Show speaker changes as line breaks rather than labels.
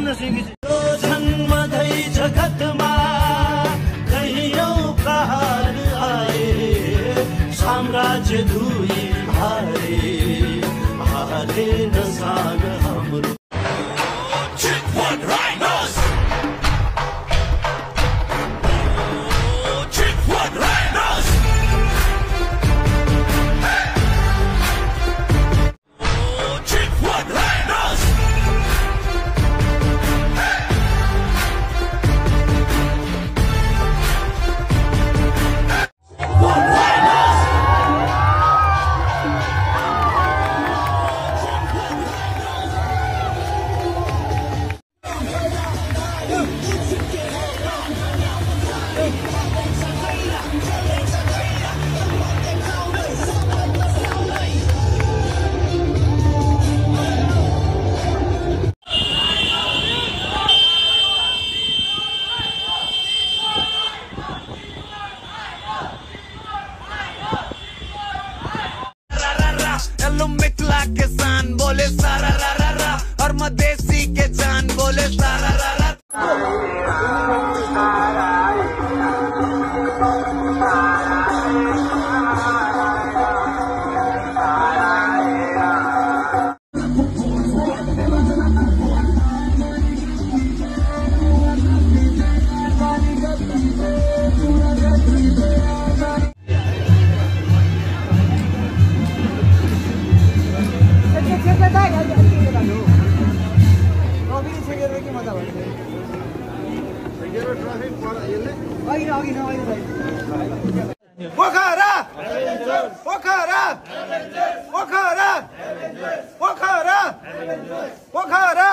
जाउँ न सिङ्गी जन्मदै जगतमा कहियौं प्रहार आए साम्राज्य दुई हारे हारे नसान हाम्रो
मिथिला के शान बोले सारा रा रा रा और मदेसी के जान बोले सारा रा रा।
पोखरा पोखरा पोखरा पोखरा पोखरा